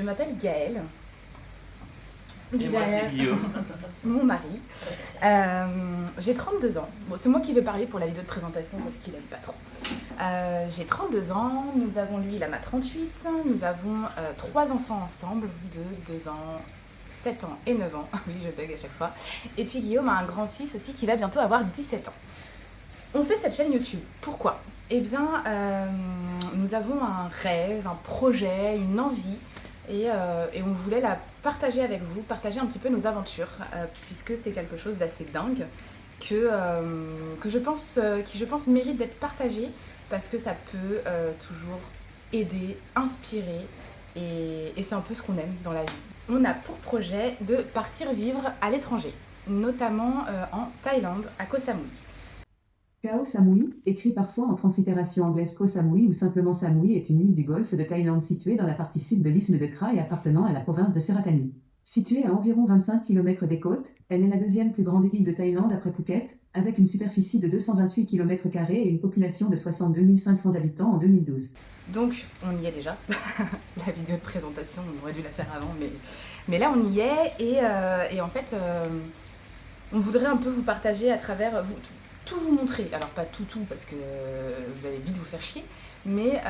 m'appelle Gaëlle. Et moi, c'est Guillaume. Mon mari. J'ai 32 ans. Bon, c'est moi qui vais parler pour la vidéo de présentation parce qu'il aime pas trop. J'ai 32 ans, nous avons, lui, il en a 38. Nous avons 3 enfants ensemble de 2 ans, 7 ans et 9 ans. Oui, je bug à chaque fois. Et puis Guillaume a un grand-fils aussi qui va bientôt avoir 17 ans. On fait cette chaîne YouTube. Pourquoi ? Eh bien, nous avons un rêve, un projet, une envie. Et on voulait la partager avec vous, partager un petit peu nos aventures, puisque c'est quelque chose d'assez dingue qui je pense mérite d'être partagé, parce que ça peut toujours aider, inspirer, et c'est un peu ce qu'on aime dans la vie. On a pour projet de partir vivre à l'étranger, notamment en Thaïlande, à Koh Samui. Koh Samui, écrit parfois en translittération anglaise Koh Samui ou simplement Samui, est une île du golfe de Thaïlande située dans la partie sud de l'isthme de Kraï appartenant à la province de Suratani. Située à environ 25 km des côtes, elle est la deuxième plus grande île de Thaïlande après Phuket, avec une superficie de 228 km² et une population de 62 500 habitants en 2012. Donc on y est déjà. La vidéo de présentation, on aurait dû la faire avant, mais là on y est, et en fait on voudrait un peu vous partager à travers... tout vous montrer, alors pas tout parce que vous allez vite vous faire chier, mais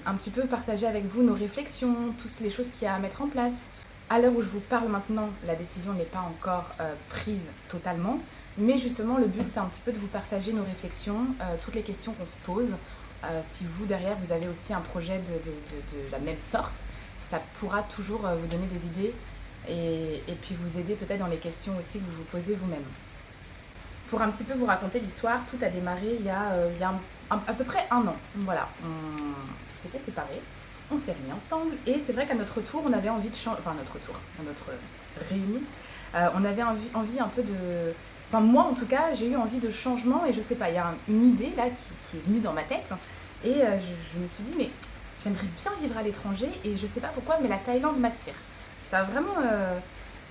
un petit peu partager avec vous nos réflexions, toutes les choses qu'il y a à mettre en place. À l'heure où je vous parle maintenant, la décision n'est pas encore prise totalement, mais justement le but c'est un petit peu de vous partager nos réflexions, toutes les questions qu'on se pose. Si vous derrière vous avez aussi un projet de la même sorte, ça pourra toujours vous donner des idées et puis vous aider peut-être dans les questions aussi que vous vous posez vous-même. Pour un petit peu vous raconter l'histoire, tout a démarré il y a à peu près 1 an. Voilà, on s'était séparés, on s'est remis ensemble, et c'est vrai qu'à notre tour, on avait envie de changer, enfin à notre réunion, on avait envie un peu de... Enfin moi en tout cas, j'ai eu envie de changement, et je sais pas, il y a une idée là qui est venue dans ma tête, et je me suis dit, mais j'aimerais bien vivre à l'étranger, et je sais pas pourquoi, mais la Thaïlande m'attire. Ça a vraiment...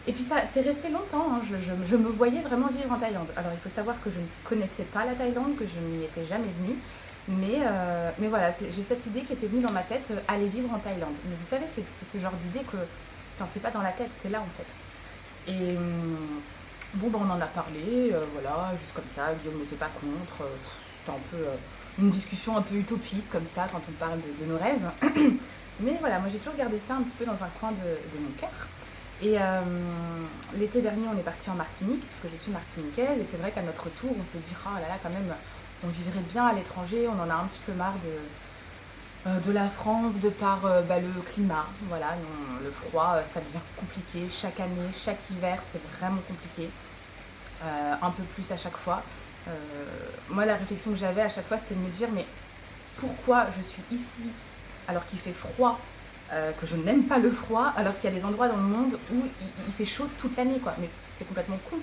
Et puis ça, c'est resté longtemps, hein. Je me voyais vraiment vivre en Thaïlande. Alors il faut savoir que je ne connaissais pas la Thaïlande, que je n'y étais jamais venue. Mais voilà, j'ai cette idée qui était venue dans ma tête, aller vivre en Thaïlande. Mais vous savez, c'est ce genre d'idée que... Enfin, c'est pas dans la tête, c'est là en fait. Et bon, on en a parlé, voilà, juste comme ça, Guillaume n'était pas contre. C'était un peu une discussion un peu utopique, comme ça, quand on parle de nos rêves. Mais voilà, moi j'ai toujours gardé ça un petit peu dans un coin de mon cœur. Et l'été dernier, on est parti en Martinique, parce que je suis martiniquaise, et c'est vrai qu'à notre tour, on s'est dit, oh là là, quand même, on vivrait bien à l'étranger, on en a un petit peu marre de la France, de par le climat. Voilà, le froid, ça devient compliqué chaque année, chaque hiver, c'est vraiment compliqué, un peu plus à chaque fois. Moi, la réflexion que j'avais à chaque fois, c'était de me dire, mais pourquoi je suis ici alors qu'il fait froid, que je n'aime pas le froid, alors qu'il y a des endroits dans le monde où il fait chaud toute l'année, quoi. Mais c'est complètement con.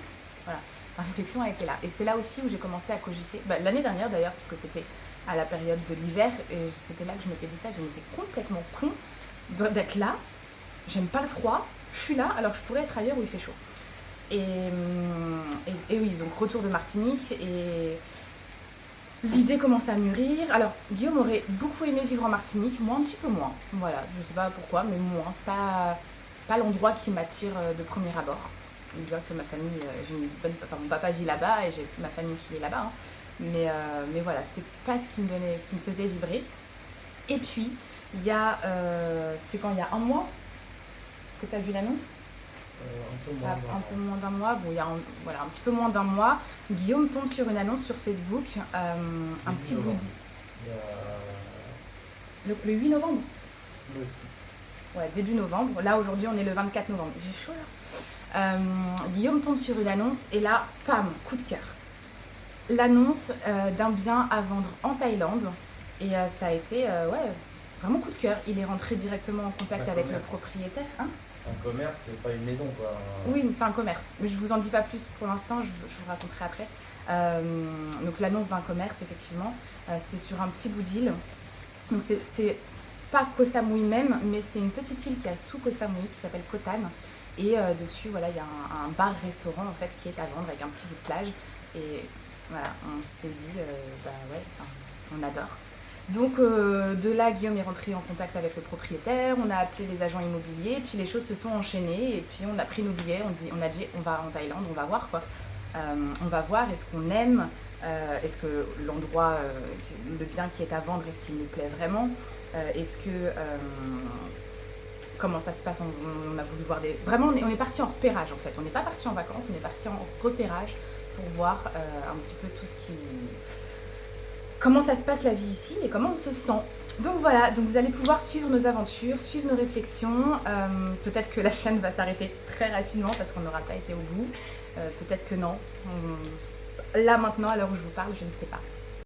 Voilà. Ma réflexion a été là. Et c'est là aussi où j'ai commencé à cogiter, l'année dernière d'ailleurs, puisque c'était à la période de l'hiver, et c'était là que je m'étais dit ça, je me disais, c'est complètement con d'être là, j'aime pas le froid, je suis là, alors que je pourrais être ailleurs où il fait chaud. Et oui, donc retour de Martinique, et... l'idée commence à mûrir. Alors, Guillaume aurait beaucoup aimé vivre en Martinique, moi un petit peu moins. Voilà, je sais pas pourquoi, mais moins. C'est pas l'endroit qui m'attire de premier abord. Bien que ma famille, mon papa vit là-bas et j'ai ma famille qui est là-bas. Hein. Mais voilà, c'était pas ce qui me faisait vibrer. Et puis, c'était quand il y a 1 mois que tu as vu l'annonce ? Un peu moins d'un mois, bon, il y a un petit peu moins d'1 mois, Guillaume tombe sur une annonce sur Facebook, un petit goodie. Le 8 novembre ? Le 6. Ouais, début novembre. Là, aujourd'hui, on est le 24 novembre. J'ai chaud là. Guillaume tombe sur une annonce, et là, pam, coup de cœur. L'annonce d'un bien à vendre en Thaïlande, et ça a été, vraiment coup de cœur. Il est rentré directement en contact avec le propriétaire. Hein ? Un commerce, c'est pas une maison, quoi. Oui, c'est un commerce. Mais je vous en dis pas plus pour l'instant, je vous raconterai après. Donc l'annonce d'un commerce, effectivement, c'est sur un petit bout d'île. Donc c'est pas Koh Samui même, mais c'est une petite île qui est sous Koh Samui, qui s'appelle Koh Tan. Et dessus, voilà, il y a un bar-restaurant en fait qui est à vendre avec un petit bout de plage. Et voilà, on s'est dit, on adore. Donc de là, Guillaume est rentré en contact avec le propriétaire, on a appelé les agents immobiliers, puis les choses se sont enchaînées, et puis on a pris nos billets, on a dit on va en Thaïlande, on va voir quoi. On va voir, est-ce qu'on aime, est-ce que l'endroit, le bien qui est à vendre, est-ce qu'il nous plaît vraiment, est-ce que... comment ça se passe, on a voulu voir des... Vraiment, on est parti en repérage en fait, on n'est pas parti en vacances, on est parti en repérage pour voir un petit peu tout ce qui... comment ça se passe la vie ici et comment on se sent. Donc voilà, donc vous allez pouvoir suivre nos aventures, suivre nos réflexions. Peut-être que la chaîne va s'arrêter très rapidement parce qu'on n'aura pas été au bout. Peut-être que non. Là maintenant, à l'heure où je vous parle, je ne sais pas.